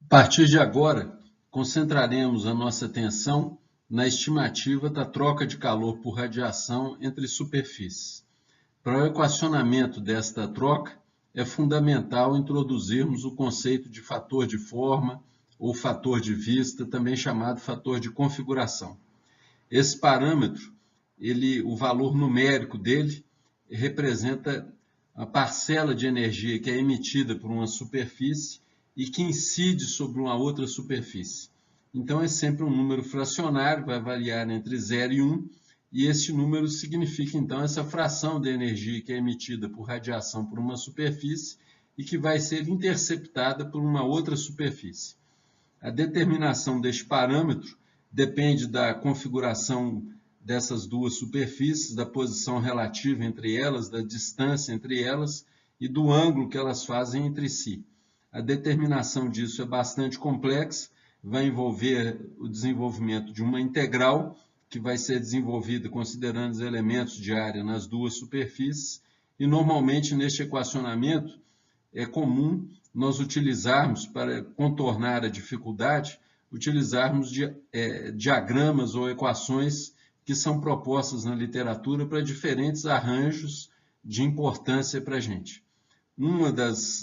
A partir de agora, concentraremos a nossa atenção na estimativa da troca de calor por radiação entre superfícies. Para o equacionamento desta troca, é fundamental introduzirmos o conceito de fator de forma ou fator de vista, também chamado fator de configuração. Esse parâmetro, o valor numérico dele, representa a parcela de energia que é emitida por uma superfície e que incide sobre uma outra superfície. Então, é sempre um número fracionário, vai variar entre 0 e 1, e este número significa, então, essa fração de energia que é emitida por radiação por uma superfície e que vai ser interceptada por uma outra superfície. A determinação deste parâmetro depende da configuração dessas duas superfícies, da posição relativa entre elas, da distância entre elas e do ângulo que elas fazem entre si. A determinação disso é bastante complexa, vai envolver o desenvolvimento de uma integral, que vai ser desenvolvida considerando os elementos de área nas duas superfícies, e normalmente neste equacionamento é comum nós utilizarmos, para contornar a dificuldade, utilizarmos diagramas ou equações que são propostas na literatura para diferentes arranjos de importância para a gente.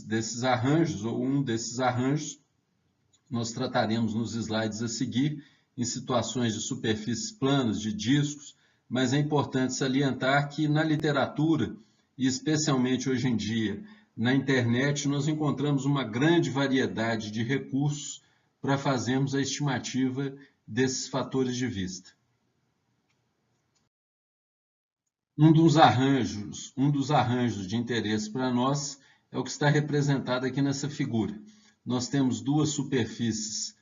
Desses arranjos, ou um desses arranjos, nós trataremos nos slides a seguir, em situações de superfícies planas, de discos, mas é importante salientar que na literatura, e especialmente hoje em dia, na internet, nós encontramos uma grande variedade de recursos para fazermos a estimativa desses fatores de vista. Um dos arranjos de interesse para nós é o que está representado aqui nessa figura. Nós temos duas superfícies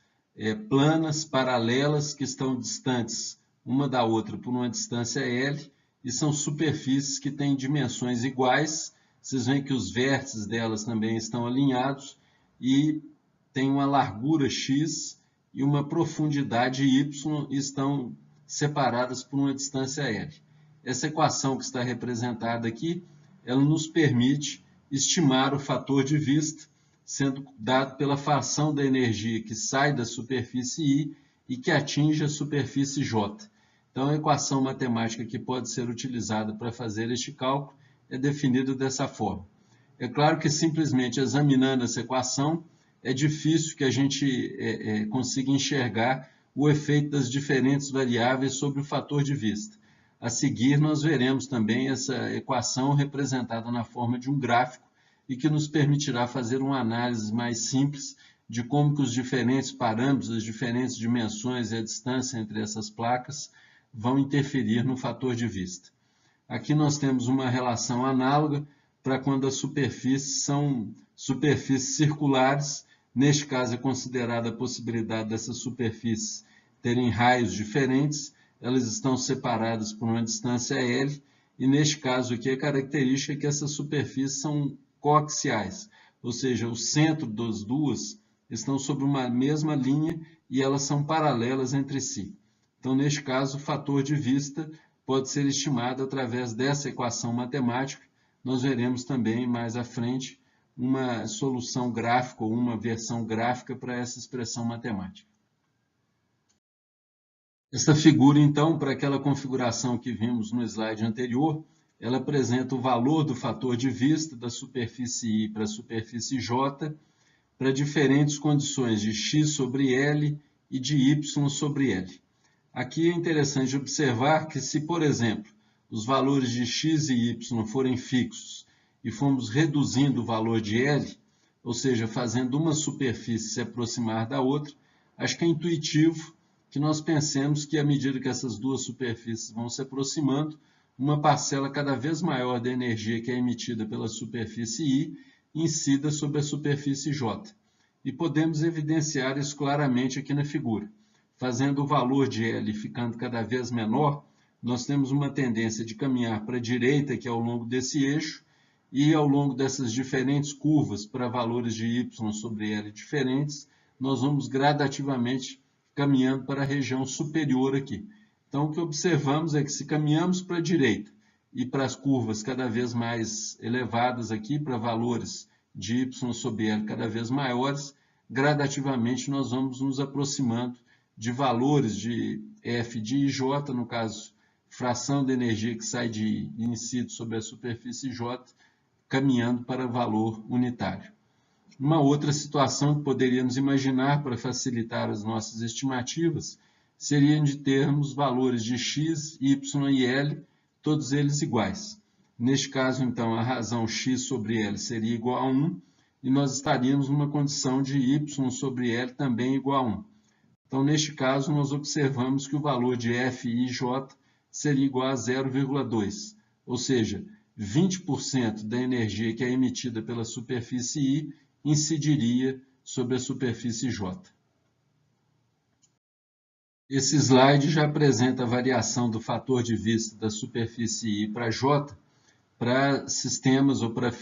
planas, paralelas, que estão distantes uma da outra por uma distância L, e são superfícies que têm dimensões iguais. Vocês veem que os vértices delas também estão alinhados e tem uma largura x e uma profundidade y, e estão separadas por uma distância L. Essa equação que está representada aqui, ela nos permite estimar o fator de vista, sendo dado pela fração da energia que sai da superfície I e que atinge a superfície J. Então, a equação matemática que pode ser utilizada para fazer este cálculo é definida dessa forma. É claro que simplesmente examinando essa equação, é difícil que a gente consiga enxergar o efeito das diferentes variáveis sobre o fator de vista. A seguir, nós veremos também essa equação representada na forma de um gráfico e que nos permitirá fazer uma análise mais simples de como que os diferentes parâmetros, as diferentes dimensões e a distância entre essas placas vão interferir no fator de vista. Aqui nós temos uma relação análoga para quando as superfícies são superfícies circulares. Neste caso, é considerada a possibilidade dessas superfícies terem raios diferentes. Elas estão separadas por uma distância L, e neste caso aqui a característica é que essas superfícies são coaxiais, ou seja, o centro das duas estão sobre uma mesma linha e elas são paralelas entre si. Então, neste caso, o fator de vista pode ser estimado através dessa equação matemática. Nós veremos também mais à frente uma solução gráfica ou uma versão gráfica para essa expressão matemática. Essa figura, então, para aquela configuração que vimos no slide anterior, ela apresenta o valor do fator de vista da superfície I para a superfície J para diferentes condições de x sobre L e de y sobre L. Aqui é interessante observar que se, por exemplo, os valores de x e y forem fixos e formos reduzindo o valor de L, ou seja, fazendo uma superfície se aproximar da outra, acho que é intuitivo que nós pensemos que, à medida que essas duas superfícies vão se aproximando, uma parcela cada vez maior da energia que é emitida pela superfície I incida sobre a superfície J. E podemos evidenciar isso claramente aqui na figura. Fazendo o valor de L ficando cada vez menor, nós temos uma tendência de caminhar para a direita, que é ao longo desse eixo, e ao longo dessas diferentes curvas para valores de Y sobre L diferentes, nós vamos gradativamente caminhando para a região superior aqui. Então, o que observamos é que se caminhamos para a direita e para as curvas cada vez mais elevadas aqui, para valores de Y sobre L cada vez maiores, gradativamente nós vamos nos aproximando de valores de F de J, no caso, fração de energia que sai de I e incide sobre a superfície J, caminhando para valor unitário. Uma outra situação que poderíamos imaginar para facilitar as nossas estimativas seria de termos valores de x, y e L, todos eles iguais. Neste caso, então, a razão x sobre L seria igual a 1 e nós estaríamos numa condição de y sobre L também igual a 1. Então, neste caso, nós observamos que o valor de f e j seria igual a 0,2, ou seja, 20% da energia que é emitida pela superfície I incidiria sobre a superfície J. Esse slide já apresenta a variação do fator de vista da superfície I para J para sistemas ou para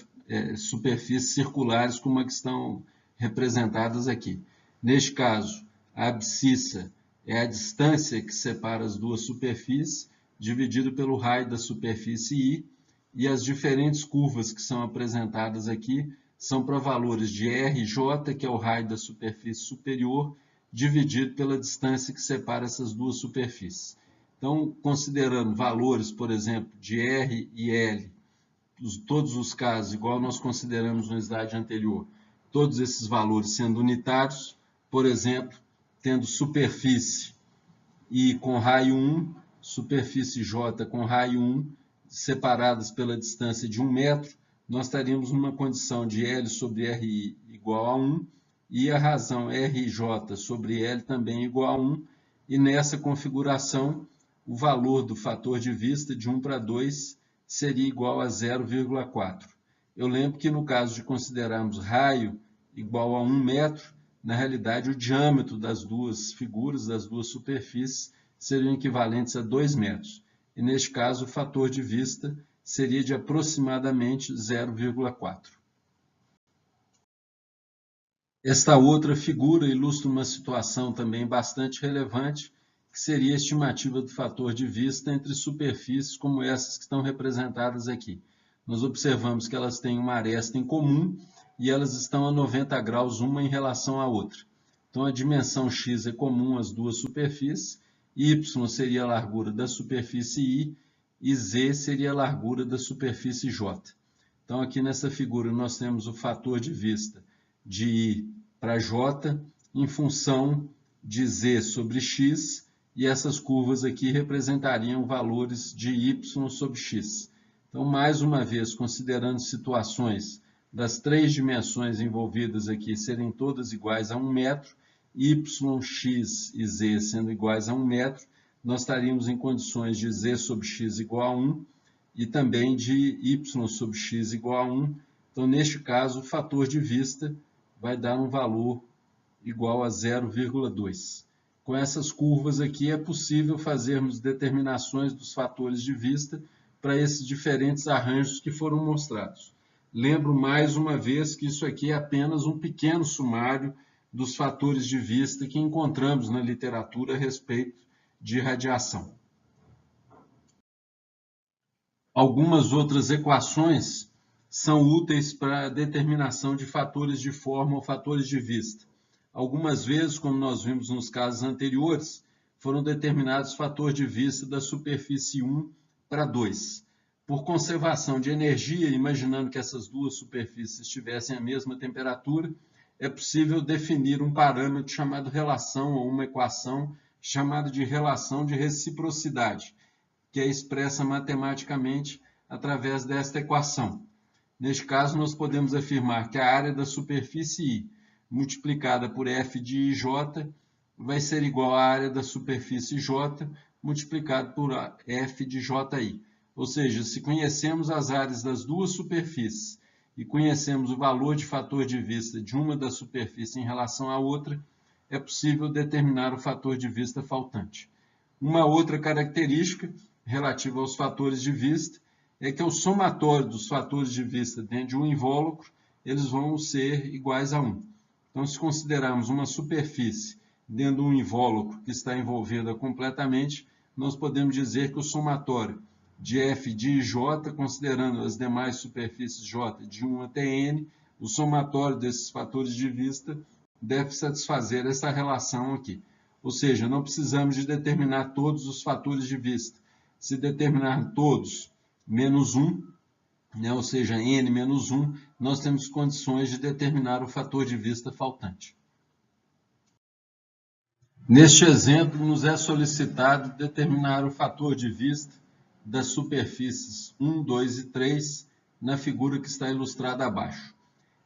superfícies circulares como a que estão representadas aqui. Neste caso, a abscissa é a distância que separa as duas superfícies, dividido pelo raio da superfície I, e as diferentes curvas que são apresentadas aqui são para valores de RJ, que é o raio da superfície superior, dividido pela distância que separa essas duas superfícies. Então, considerando valores, por exemplo, de R e L, todos os casos, igual nós consideramos no slide anterior, todos esses valores sendo unitários, por exemplo, tendo superfície I com raio 1, superfície J com raio 1, separadas pela distância de 1 metro, nós estaríamos numa condição de L sobre RI igual a 1, e a razão RJ sobre L também igual a 1, e nessa configuração, o valor do fator de vista de 1 para 2 seria igual a 0,4. Eu lembro que no caso de considerarmos raio igual a 1 metro, na realidade o diâmetro das duas figuras, das duas superfícies, seriam equivalentes a 2 metros. E neste caso o fator de vista seria de aproximadamente 0,4. Esta outra figura ilustra uma situação também bastante relevante, que seria a estimativa do fator de vista entre superfícies como essas que estão representadas aqui. Nós observamos que elas têm uma aresta em comum e elas estão a 90 graus uma em relação à outra. Então, a dimensão x é comum às duas superfícies, y seria a largura da superfície I e z seria a largura da superfície J. Então, aqui nessa figura nós temos o fator de vista de I para J em função de z sobre x, e essas curvas aqui representariam valores de y sobre x. Então, mais uma vez, considerando situações das três dimensões envolvidas aqui serem todas iguais a 1 metro, y, x e z sendo iguais a 1 metro, nós estaríamos em condições de z sobre x igual a 1 e também de y sobre x igual a 1. Então, neste caso, o fator de vista vai dar um valor igual a 0,2. Com essas curvas aqui é possível fazermos determinações dos fatores de vista para esses diferentes arranjos que foram mostrados. Lembro mais uma vez que isso aqui é apenas um pequeno sumário dos fatores de vista que encontramos na literatura a respeito de radiação. Algumas outras equações são úteis para a determinação de fatores de forma ou fatores de vista. Algumas vezes, como nós vimos nos casos anteriores, foram determinados fatores de vista da superfície 1 para 2. Por conservação de energia, imaginando que essas duas superfícies tivessem a mesma temperatura, é possível definir um parâmetro chamado relação, ou uma equação chamada de relação de reciprocidade, que é expressa matematicamente através desta equação. Neste caso, nós podemos afirmar que a área da superfície I multiplicada por f de J vai ser igual à área da superfície J multiplicado por f de JI. Ou seja, se conhecemos as áreas das duas superfícies e conhecemos o valor de fator de vista de uma das superfícies em relação à outra, é possível determinar o fator de vista faltante. Uma outra característica relativa aos fatores de vista é que o somatório dos fatores de vista dentro de um invólucro, eles vão ser iguais a 1. Então, se considerarmos uma superfície dentro de um invólucro que está envolvida completamente, nós podemos dizer que o somatório de f de J, considerando as demais superfícies J de 1 até n, o somatório desses fatores de vista deve satisfazer essa relação aqui. Ou seja, não precisamos de determinar todos os fatores de vista. Se determinar todos menos 1, né, ou seja, n menos 1, nós temos condições de determinar o fator de vista faltante. Neste exemplo, nos é solicitado determinar o fator de vista das superfícies 1, 2 e 3 na figura que está ilustrada abaixo.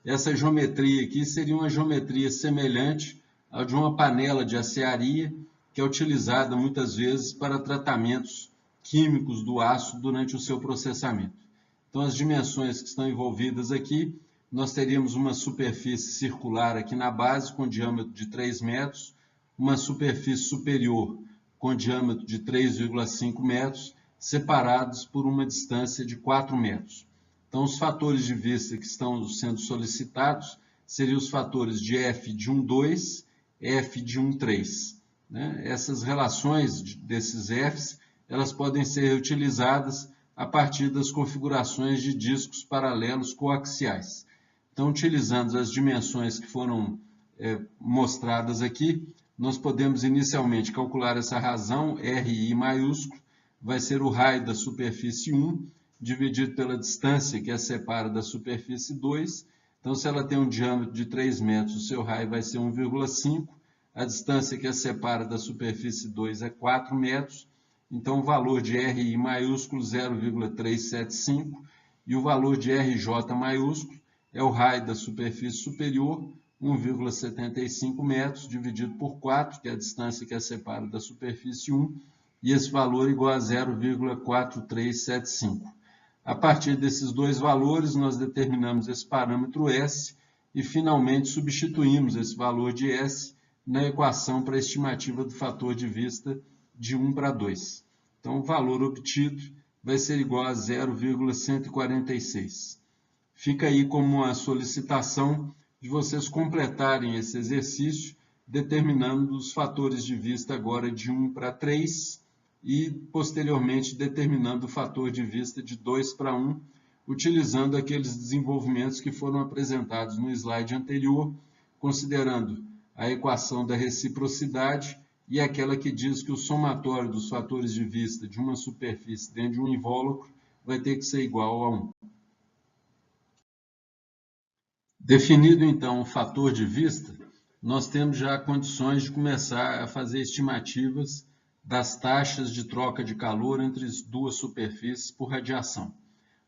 Essa geometria aqui seria uma geometria semelhante à de uma panela de aciaria, que é utilizada muitas vezes para tratamentos químicos do aço durante o seu processamento. Então, as dimensões que estão envolvidas aqui, nós teríamos uma superfície circular aqui na base com diâmetro de 3 metros, uma superfície superior com diâmetro de 3,5 metros, separados por uma distância de 4 metros. Então, os fatores de vista que estão sendo solicitados seriam os fatores de f de 1,2, f de 1,3. Né? Essas relações desses f's, elas podem ser reutilizadas a partir das configurações de discos paralelos coaxiais. Então, utilizando as dimensões que foram mostradas aqui, nós podemos inicialmente calcular essa razão, RI maiúsculo, vai ser o raio da superfície 1, dividido pela distância que a separa da superfície 2. Então, se ela tem um diâmetro de 3 metros, o seu raio vai ser 1,5. A distância que a separa da superfície 2 é 4 metros. Então, o valor de RI maiúsculo, 0,375. E o valor de RJ maiúsculo é o raio da superfície superior, 1,75 metros, dividido por 4, que é a distância que a separa da superfície 1. E esse valor é igual a 0,4375. A partir desses dois valores, nós determinamos esse parâmetro S e, finalmente, substituímos esse valor de S na equação para a estimativa do fator de vista de 1 para 2. Então, o valor obtido vai ser igual a 0,146. Fica aí como uma solicitação de vocês completarem esse exercício, determinando os fatores de vista agora de 1 para 3, e, posteriormente, determinando o fator de vista de 2 para 1, utilizando aqueles desenvolvimentos que foram apresentados no slide anterior, considerando a equação da reciprocidade e aquela que diz que o somatório dos fatores de vista de uma superfície dentro de um invólucro vai ter que ser igual a 1. Definido, então, o fator de vista, nós temos já condições de começar a fazer estimativas das taxas de troca de calor entre as duas superfícies por radiação.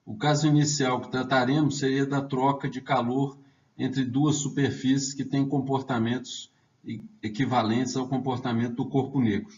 O caso inicial que trataremos seria da troca de calor entre duas superfícies que têm comportamentos equivalentes ao comportamento do corpo negro.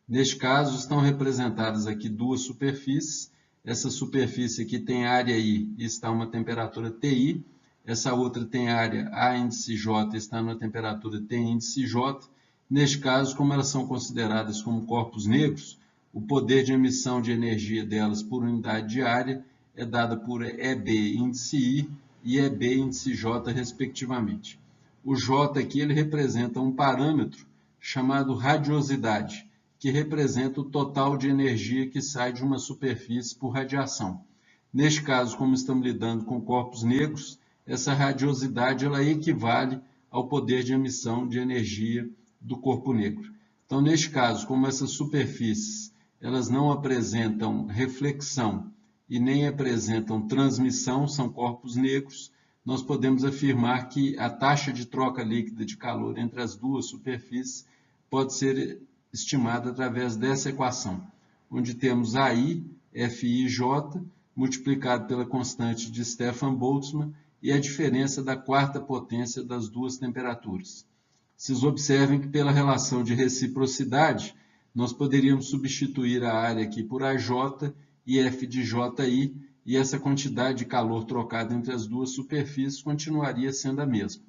Neste caso, estão representadas aqui duas superfícies. Essa superfície aqui tem área I e está a uma temperatura TI. Essa outra tem área A índice J e está numa temperatura T índice J. Neste caso, como elas são consideradas como corpos negros, o poder de emissão de energia delas por unidade de área é dada por EB índice I e EB índice J, respectivamente. O J aqui ele representa um parâmetro chamado radiosidade, que representa o total de energia que sai de uma superfície por radiação. Neste caso, como estamos lidando com corpos negros, essa radiosidade ela equivale ao poder de emissão de energia do corpo negro. Então, neste caso, como essas superfícies elas não apresentam reflexão e nem apresentam transmissão, são corpos negros, nós podemos afirmar que a taxa de troca líquida de calor entre as duas superfícies pode ser estimada através dessa equação, onde temos AI, FIJ, multiplicado pela constante de Stefan-Boltzmann e a diferença da quarta potência das duas temperaturas. Vocês observem que pela relação de reciprocidade, nós poderíamos substituir a área aqui por AJ e F de JI, e essa quantidade de calor trocada entre as duas superfícies continuaria sendo a mesma.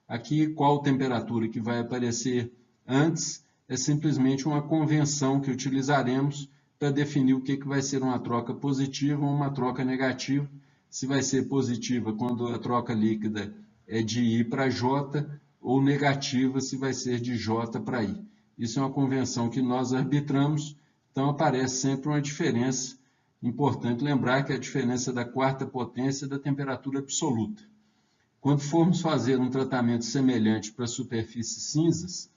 Aqui, qual temperatura que vai aparecer antes é simplesmente uma convenção que utilizaremos para definir o que vai ser uma troca positiva ou uma troca negativa. Se vai ser positiva quando a troca líquida é de I para J, ou negativa se vai ser de J para I. Isso é uma convenção que nós arbitramos, então aparece sempre uma diferença. Importante lembrar que a diferença da quarta potência é da temperatura absoluta. Quando formos fazer um tratamento semelhante para superfícies cinzas,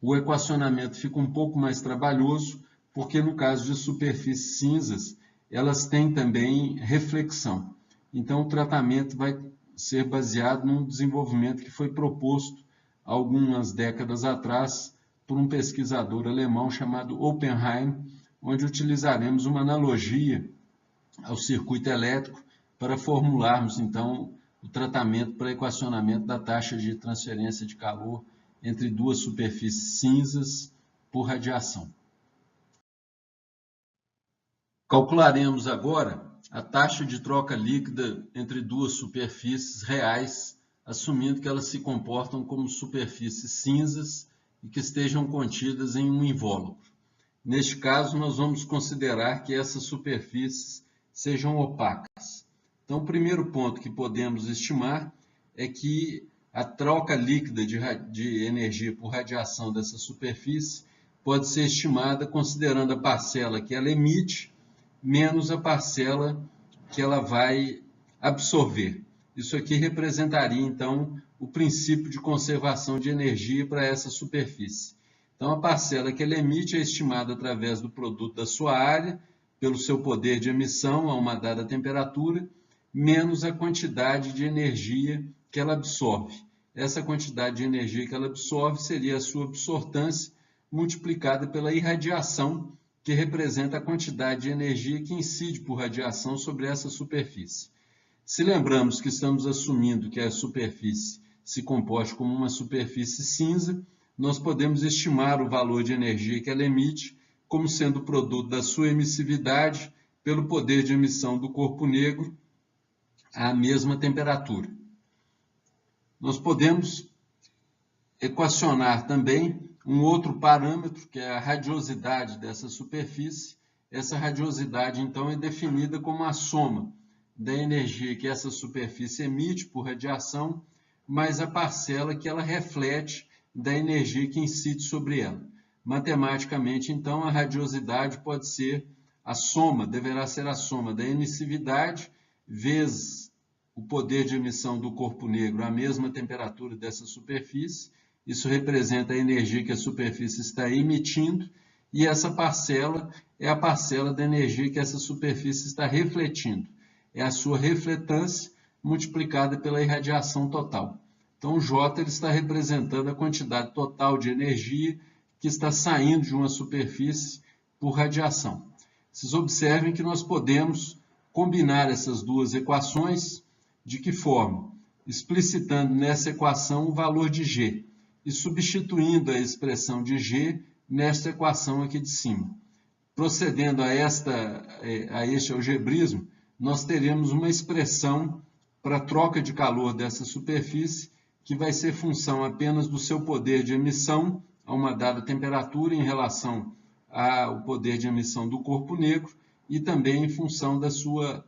o equacionamento fica um pouco mais trabalhoso, porque no caso de superfícies cinzas, elas têm também reflexão. Então, o tratamento vai ser baseado num desenvolvimento que foi proposto algumas décadas atrás por um pesquisador alemão chamado Oppenheim, onde utilizaremos uma analogia ao circuito elétrico para formularmos, então, o tratamento para equacionamento da taxa de transferência de calor entre duas superfícies cinzas por radiação. Calcularemos agora a taxa de troca líquida entre duas superfícies reais, assumindo que elas se comportam como superfícies cinzas e que estejam contidas em um invólucro. Neste caso, nós vamos considerar que essas superfícies sejam opacas. Então, o primeiro ponto que podemos estimar é que a troca líquida de energia por radiação dessa superfície pode ser estimada considerando a parcela que ela emite menos a parcela que ela vai absorver. Isso aqui representaria, então, o princípio de conservação de energia para essa superfície. Então, a parcela que ela emite é estimada através do produto da sua área, pelo seu poder de emissão a uma dada temperatura, menos a quantidade de energia que ela absorve. Essa quantidade de energia que ela absorve seria a sua absortância multiplicada pela irradiação, que representa a quantidade de energia que incide por radiação sobre essa superfície. Se lembramos que estamos assumindo que a superfície se comporte como uma superfície cinza, nós podemos estimar o valor de energia que ela emite como sendo produto da sua emissividade pelo poder de emissão do corpo negro à mesma temperatura. Nós podemos equacionar também um outro parâmetro, que é a radiosidade dessa superfície. Essa radiosidade, então, é definida como a soma da energia que essa superfície emite por radiação, mais a parcela que ela reflete da energia que incide sobre ela. Matematicamente, então, a radiosidade pode ser a soma, deverá ser a soma da emissividade vezes o poder de emissão do corpo negro à mesma temperatura dessa superfície. Isso representa a energia que a superfície está emitindo, e essa parcela é a parcela da energia que essa superfície está refletindo. É a sua refletância multiplicada pela irradiação total. Então, o J ele está representando a quantidade total de energia que está saindo de uma superfície por radiação. Vocês observem que nós podemos combinar essas duas equações. De que forma? Explicitando nessa equação o valor de G e substituindo a expressão de G nesta equação aqui de cima. Procedendo a este algebrismo, nós teremos uma expressão para a troca de calor dessa superfície que vai ser função apenas do seu poder de emissão a uma dada temperatura em relação ao poder de emissão do corpo negro e também em função da sua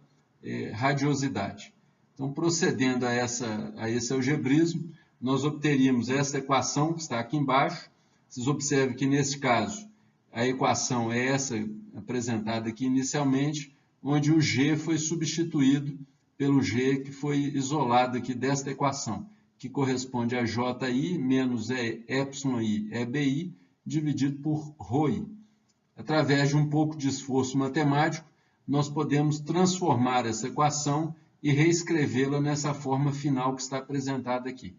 radiosidade. Então, procedendo a esse algebrismo, nós obteríamos essa equação que está aqui embaixo. Vocês observem que, nesse caso, a equação é essa apresentada aqui inicialmente, onde o G foi substituído pelo G que foi isolado aqui desta equação, que corresponde a JI menos EY EBI dividido por ρI. Através de um pouco de esforço matemático, nós podemos transformar essa equação e reescrevê-la nessa forma final que está apresentada aqui,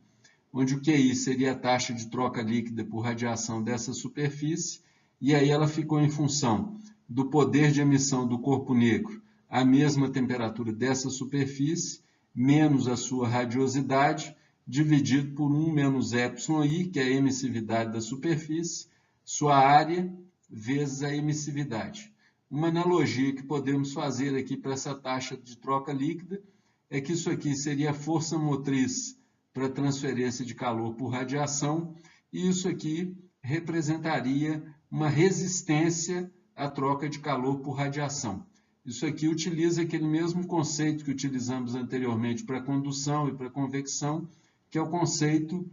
onde o QI seria a taxa de troca líquida por radiação dessa superfície, e aí ela ficou em função do poder de emissão do corpo negro à mesma temperatura dessa superfície, menos a sua radiosidade, dividido por 1 menos εi, que é a emissividade da superfície, sua área, vezes a emissividade. Uma analogia que podemos fazer aqui para essa taxa de troca líquida é que isso aqui seria a força motriz para transferência de calor por radiação, e isso aqui representaria uma resistência à troca de calor por radiação. Isso aqui utiliza aquele mesmo conceito que utilizamos anteriormente para condução e para convecção, que é o conceito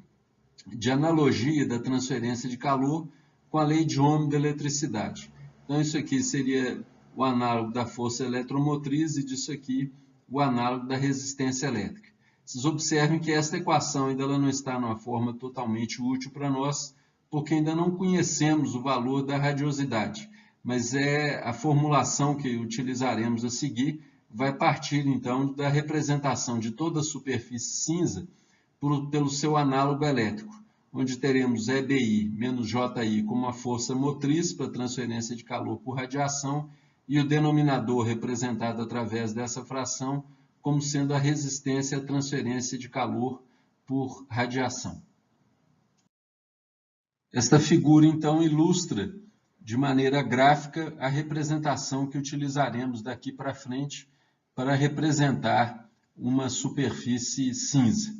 de analogia da transferência de calor com a lei de Ohm da eletricidade. Então, isso aqui seria o análogo da força eletromotriz e disso aqui o análogo da resistência elétrica. Vocês observem que esta equação ainda ela não está numa forma totalmente útil para nós, porque ainda não conhecemos o valor da radiosidade, mas a formulação que utilizaremos a seguir vai partir então da representação de toda a superfície cinza pelo seu análogo elétrico, onde teremos EBI menos JI como a força motriz para transferência de calor por radiação e o denominador representado através dessa fração como sendo a resistência à transferência de calor por radiação. Esta figura, então, ilustra de maneira gráfica a representação que utilizaremos daqui para frente para representar uma superfície cinza,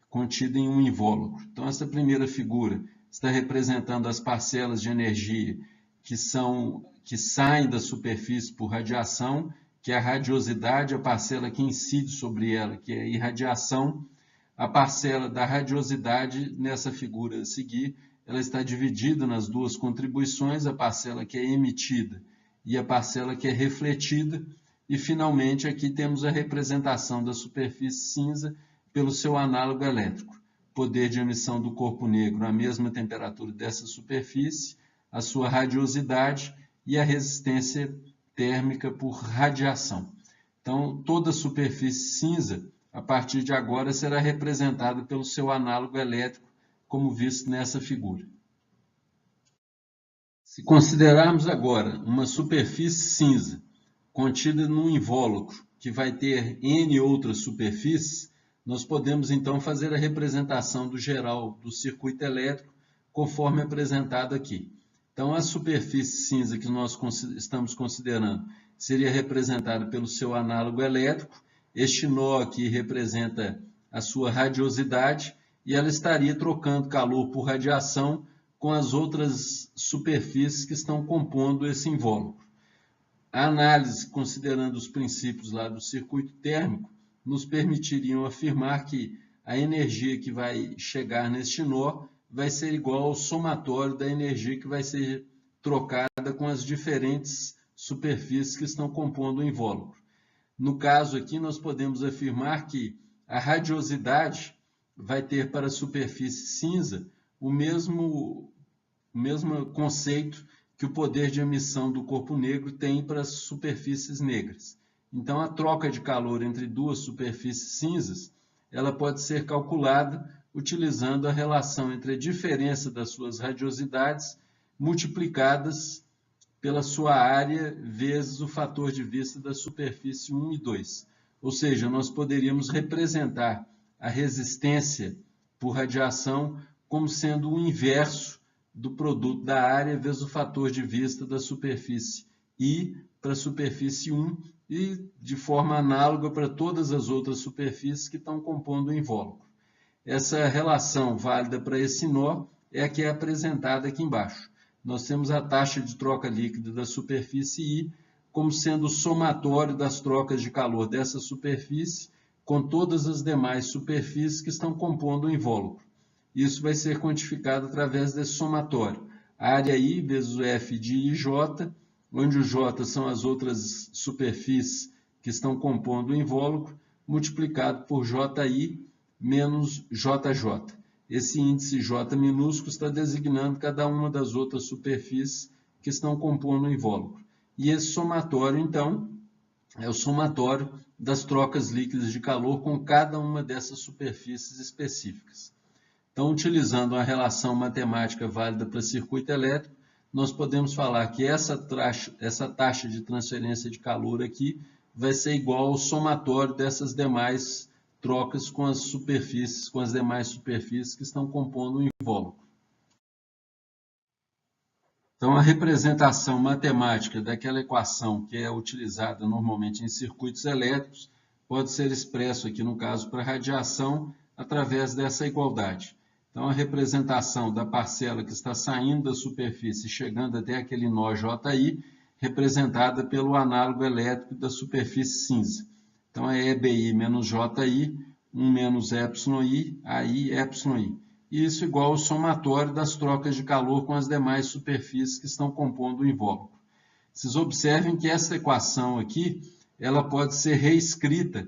contida em um invólucro. Então, essa primeira figura está representando as parcelas de energia que saem da superfície por radiação, que é a radiosidade, a parcela que incide sobre ela, que é a irradiação. A parcela da radiosidade, nessa figura a seguir, ela está dividida nas duas contribuições, a parcela que é emitida e a parcela que é refletida. E, finalmente, aqui temos a representação da superfície cinza pelo seu análogo elétrico. Poder de emissão do corpo negro à mesma temperatura dessa superfície, a sua radiosidade e a resistência térmica por radiação. Então, toda a superfície cinza, a partir de agora, será representada pelo seu análogo elétrico, como visto nessa figura. Se considerarmos agora uma superfície cinza contida num invólucro que vai ter N outras superfícies, nós podemos então fazer a representação do geral do circuito elétrico conforme apresentado aqui. Então, a superfície cinza que nós estamos considerando seria representada pelo seu análogo elétrico. Este nó aqui representa a sua radiosidade e ela estaria trocando calor por radiação com as outras superfícies que estão compondo esse invólucro. A análise, considerando os princípios lá do circuito térmico, nos permitiriam afirmar que a energia que vai chegar neste nó vai ser igual ao somatório da energia que vai ser trocada com as diferentes superfícies que estão compondo o invólucro. No caso aqui, nós podemos afirmar que a radiosidade vai ter para a superfície cinza o mesmo conceito que o poder de emissão do corpo negro tem para as superfícies negras. Então, a troca de calor entre duas superfícies cinzas, ela pode ser calculada utilizando a relação entre a diferença das suas radiosidades multiplicadas pela sua área vezes o fator de vista da superfície 1 e 2. Ou seja, nós poderíamos representar a resistência por radiação como sendo o inverso do produto da área vezes o fator de vista da superfície I para a superfície 1 e de forma análoga para todas as outras superfícies que estão compondo o invólucro. Essa relação válida para esse nó é a que é apresentada aqui embaixo. Nós temos a taxa de troca líquida da superfície I como sendo o somatório das trocas de calor dessa superfície com todas as demais superfícies que estão compondo o invólucro. Isso vai ser quantificado através desse somatório. Área I vezes o F de IJ, onde o J são as outras superfícies que estão compondo o invólucro, multiplicado por JI menos JJ. Esse índice J minúsculo está designando cada uma das outras superfícies que estão compondo o invólucro. E esse somatório, então, é o somatório das trocas líquidas de calor com cada uma dessas superfícies específicas. Então, utilizando uma relação matemática válida para circuito elétrico, nós podemos falar que essa taxa de transferência de calor aqui vai ser igual ao somatório dessas demais trocas com as demais superfícies que estão compondo o invólucro. Então, a representação matemática daquela equação que é utilizada normalmente em circuitos elétricos pode ser expresso aqui, no caso, para radiação, através dessa igualdade. Então, a representação da parcela que está saindo da superfície e chegando até aquele nó JI, representada pelo análogo elétrico da superfície cinza. Então, é EBI menos JI, 1 menos εI, AI, εI. E isso igual ao somatório das trocas de calor com as demais superfícies que estão compondo o invólucro. Vocês observem que essa equação aqui, ela pode ser reescrita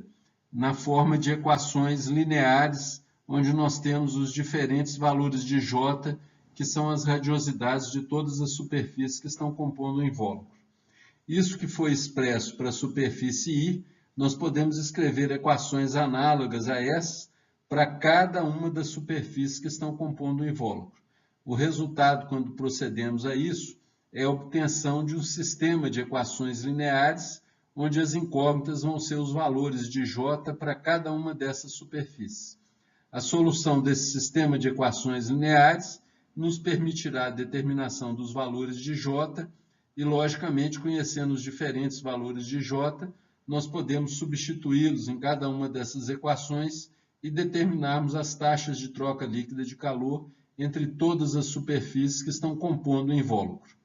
na forma de equações lineares, onde nós temos os diferentes valores de J, que são as radiosidades de todas as superfícies que estão compondo o invólucro. Isso que foi expresso para a superfície I, nós podemos escrever equações análogas a essas para cada uma das superfícies que estão compondo o invólucro. O resultado, quando procedemos a isso, é a obtenção de um sistema de equações lineares, onde as incógnitas vão ser os valores de J para cada uma dessas superfícies. A solução desse sistema de equações lineares nos permitirá a determinação dos valores de J e, logicamente, conhecendo os diferentes valores de J, nós podemos substituí-los em cada uma dessas equações e determinarmos as taxas de troca líquida de calor entre todas as superfícies que estão compondo o invólucro.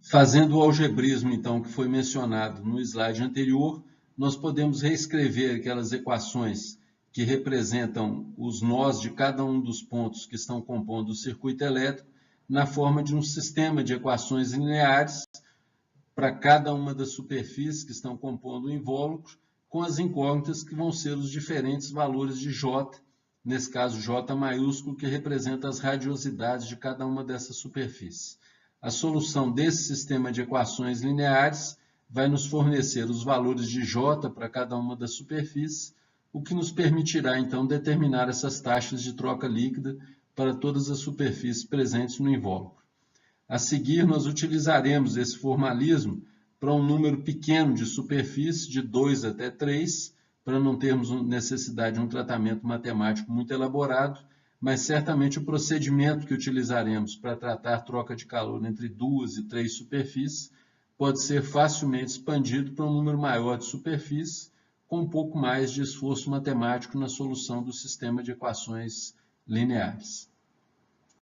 Fazendo o algebrismo, então, que foi mencionado no slide anterior, nós podemos reescrever aquelas equações que representam os nós de cada um dos pontos que estão compondo o circuito elétrico na forma de um sistema de equações lineares para cada uma das superfícies que estão compondo o invólucro, com as incógnitas que vão ser os diferentes valores de J, nesse caso J maiúsculo, que representa as radiosidades de cada uma dessas superfícies. A solução desse sistema de equações lineares vai nos fornecer os valores de J para cada uma das superfícies, o que nos permitirá, então, determinar essas taxas de troca líquida para todas as superfícies presentes no invólucro. A seguir, nós utilizaremos esse formalismo para um número pequeno de superfícies, de 2 até 3, para não termos necessidade de um tratamento matemático muito elaborado, mas certamente o procedimento que utilizaremos para tratar troca de calor entre 2 e 3 superfícies pode ser facilmente expandido para um número maior de superfícies, com um pouco mais de esforço matemático na solução do sistema de equações lineares.